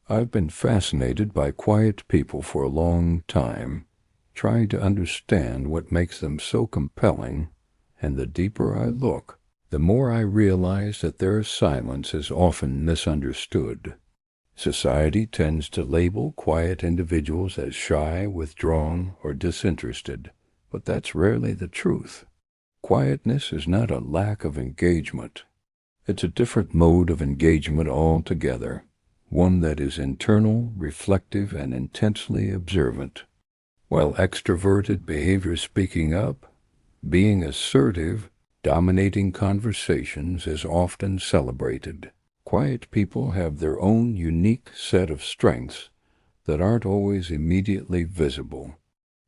I've been fascinated by quiet people for a long time, trying to understand what makes them so compelling, and the deeper I look, the more I realize that their silence is often misunderstood. Society tends to label quiet individuals as shy, withdrawn, or disinterested, but that's rarely the truth. Quietness is not a lack of engagement. It's a different mode of engagement altogether, one that is internal, reflective, and intensely observant. While extroverted behavior, speaking up, being assertive, dominating conversations is often celebrated, quiet people have their own unique set of strengths that aren't always immediately visible.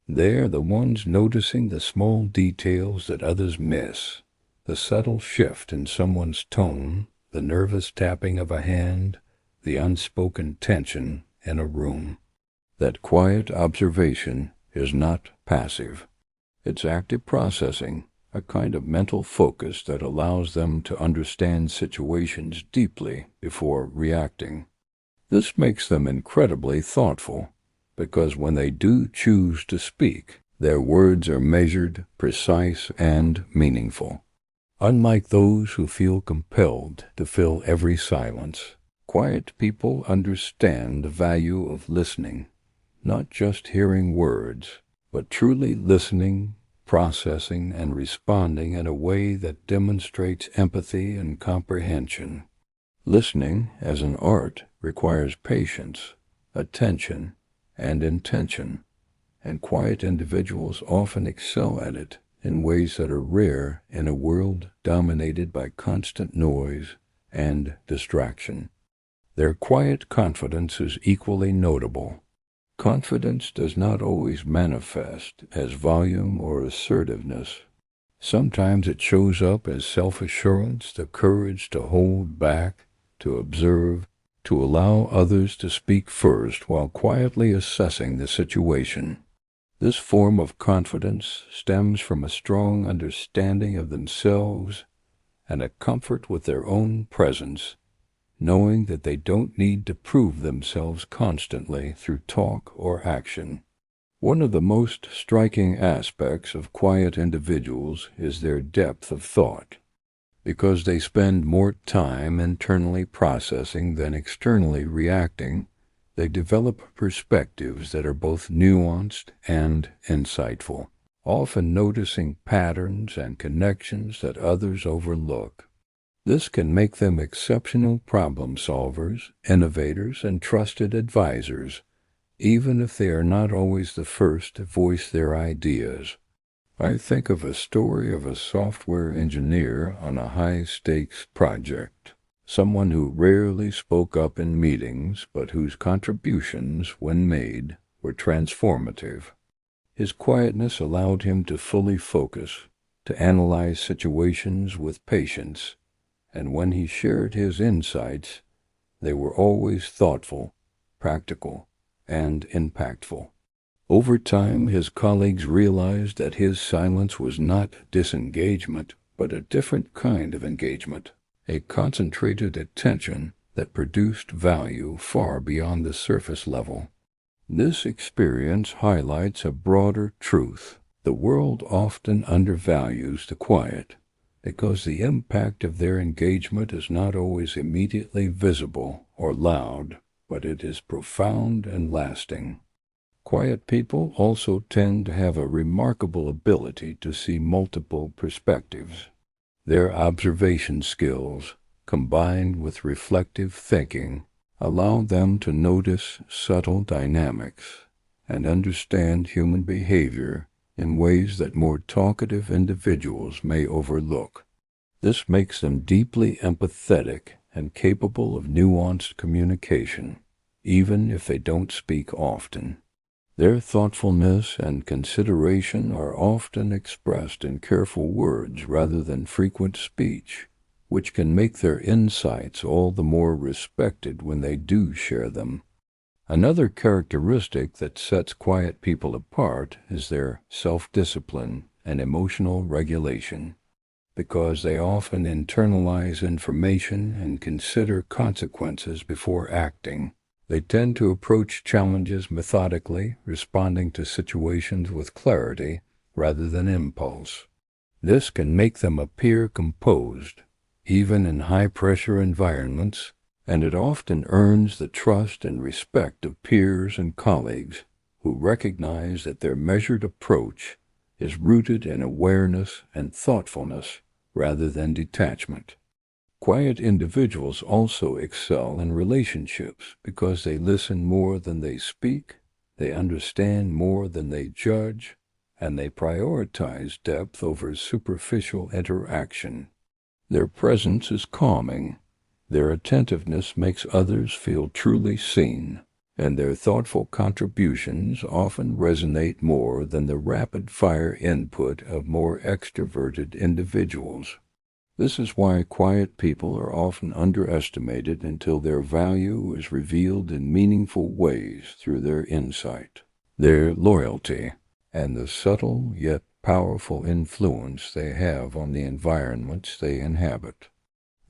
They're the ones noticing the small details that others miss, the subtle shift in someone's tone, the nervous tapping of a hand, the unspoken tension in a room. That quiet observation is not passive. It's active processing, a kind of mental focus that allows them to understand situations deeply before reacting. This makes them incredibly thoughtful, because when they do choose to speak, their words are measured, precise, and meaningful. Unlike those who feel compelled to fill every silence, quiet people understand the value of listening, not just hearing words, but truly listening, processing, and responding in a way that demonstrates empathy and comprehension. Listening, as an art, requires patience, attention, and intention, and quiet individuals often excel at it in ways that are rare in a world dominated by constant noise and distraction. Their quiet confidence is equally notable. Confidence does not always manifest as volume or assertiveness. Sometimes it shows up as self-assurance, the courage to hold back, to observe, to allow others to speak first while quietly assessing the situation. This form of confidence stems from a strong understanding of themselves and a comfort with their own presence, knowing that they don't need to prove themselves constantly through talk or action. One of the most striking aspects of quiet individuals is their depth of thought. Because they spend more time internally processing than externally reacting, they develop perspectives that are both nuanced and insightful, often noticing patterns and connections that others overlook. This can make them exceptional problem solvers, innovators, and trusted advisors, even if they are not always the first to voice their ideas. I think of a story of a software engineer on a high-stakes project, someone who rarely spoke up in meetings, but whose contributions, when made, were transformative. His quietness allowed him to fully focus, to analyze situations with patience, and when he shared his insights, they were always thoughtful, practical, and impactful. Over time, his colleagues realized that his silence was not disengagement, but a different kind of engagement, a concentrated attention that produced value far beyond the surface level. This experience highlights a broader truth. The world often undervalues the quiet, because the impact of their engagement is not always immediately visible or loud, but it is profound and lasting. Quiet people also tend to have a remarkable ability to see multiple perspectives. Their observation skills, combined with reflective thinking, allow them to notice subtle dynamics and understand human behavior in ways that more talkative individuals may overlook. This makes them deeply empathetic and capable of nuanced communication, even if they don't speak often. Their thoughtfulness and consideration are often expressed in careful words rather than frequent speech, which can make their insights all the more respected when they do share them. Another characteristic that sets quiet people apart is their self-discipline and emotional regulation. Because they often internalize information and consider consequences before acting, They tend to approach challenges methodically, responding to situations with clarity rather than impulse. This can make them appear composed, even in high-pressure environments, and it often earns the trust and respect of peers and colleagues who recognize that their measured approach is rooted in awareness and thoughtfulness rather than detachment. Quiet individuals also excel in relationships because they listen more than they speak, they understand more than they judge, and they prioritize depth over superficial interaction. Their presence is calming, their attentiveness makes others feel truly seen, and their thoughtful contributions often resonate more than the rapid-fire input of more extroverted individuals. This is why quiet people are often underestimated until their value is revealed in meaningful ways through their insight, their loyalty, and the subtle yet powerful influence they have on the environments they inhabit.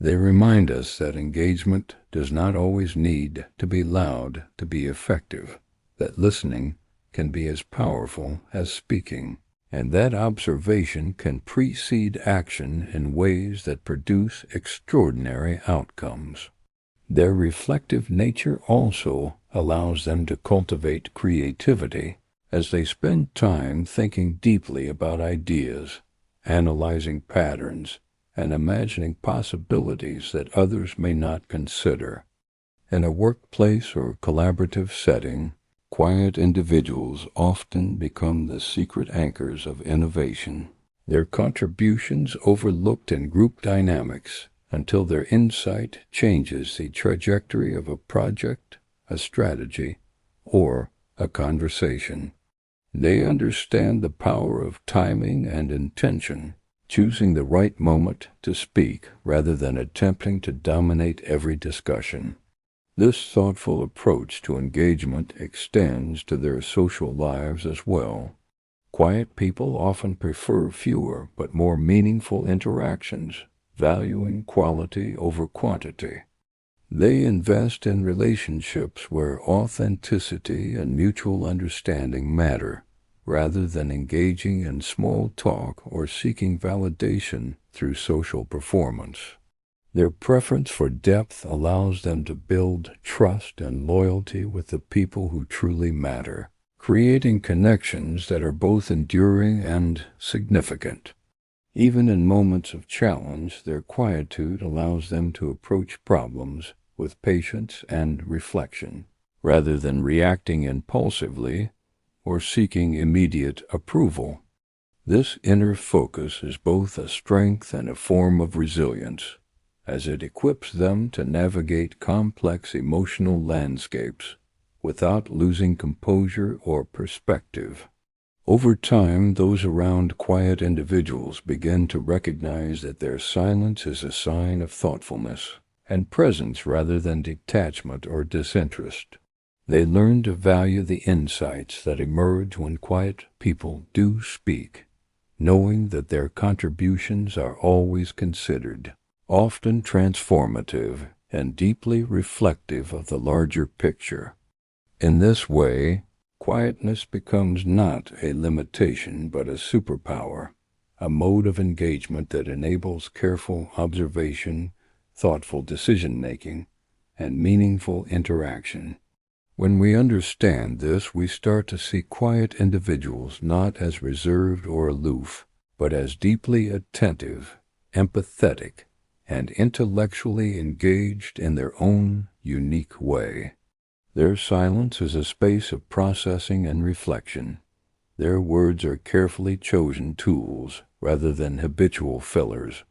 They remind us that engagement does not always need to be loud to be effective, that listening can be as powerful as speaking, and that observation can precede action in ways that produce extraordinary outcomes. Their reflective nature also allows them to cultivate creativity as they spend time thinking deeply about ideas, analyzing patterns, and imagining possibilities that others may not consider. In a workplace or collaborative setting, quiet individuals often become the secret anchors of innovation, their contributions overlooked in group dynamics until their insight changes the trajectory of a project, a strategy, or a conversation. They understand the power of timing and intention, choosing the right moment to speak rather than attempting to dominate every discussion. This thoughtful approach to engagement extends to their social lives as well. Quiet people often prefer fewer but more meaningful interactions, valuing quality over quantity. They invest in relationships where authenticity and mutual understanding matter, rather than engaging in small talk or seeking validation through social performance. Their preference for depth allows them to build trust and loyalty with the people who truly matter, creating connections that are both enduring and significant. Even in moments of challenge, their quietude allows them to approach problems with patience and reflection, rather than reacting impulsively or seeking immediate approval. This inner focus is both a strength and a form of resilience, as it equips them to navigate complex emotional landscapes without losing composure or perspective. Over time, those around quiet individuals begin to recognize that their silence is a sign of thoughtfulness and presence rather than detachment or disinterest. They learn to value the insights that emerge when quiet people do speak, knowing that their contributions are always considered, often transformative and deeply reflective of the larger picture. In this way, quietness becomes not a limitation but a superpower, a mode of engagement that enables careful observation, thoughtful decision-making, and meaningful interaction. When we understand this, we start to see quiet individuals not as reserved or aloof, but as deeply attentive, empathetic, and intellectually engaged in their own unique way. Their silence is a space of processing and reflection. Their words are carefully chosen tools rather than habitual fillers,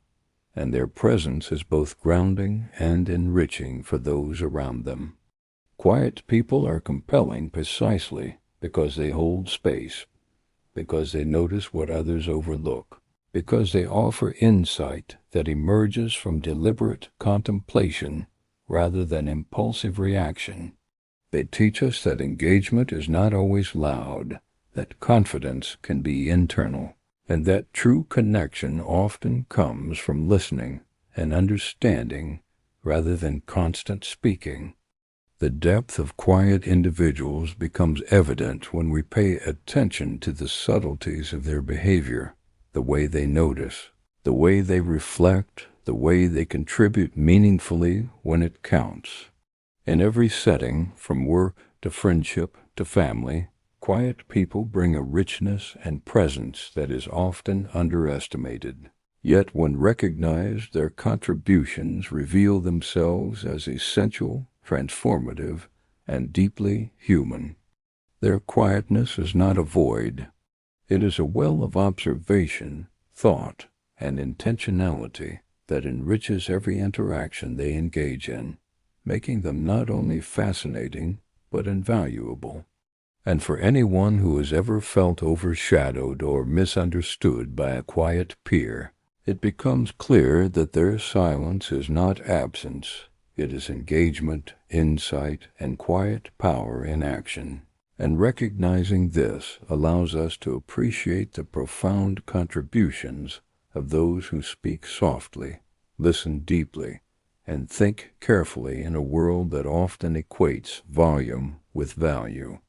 and their presence is both grounding and enriching for those around them. Quiet people are compelling precisely because they hold space, because they notice what others overlook, because they offer insight that emerges from deliberate contemplation rather than impulsive reaction. They teach us that engagement is not always loud, that confidence can be internal, and that true connection often comes from listening and understanding rather than constant speaking. The depth of quiet individuals becomes evident when we pay attention to the subtleties of their behavior, the way they notice, the way they reflect, the way they contribute meaningfully when it counts. In every setting, from work to friendship to family, quiet people bring a richness and presence that is often underestimated. Yet when recognized, their contributions reveal themselves as essential, transformative, and deeply human. Their quietness is not a void. It is a well of observation, thought, and intentionality that enriches every interaction they engage in, making them not only fascinating, but invaluable. And for anyone who has ever felt overshadowed or misunderstood by a quiet peer, it becomes clear that their silence is not absence. It is engagement, insight, and quiet power in action. And recognizing this allows us to appreciate the profound contributions of those who speak softly, listen deeply, and think carefully in a world that often equates volume with value.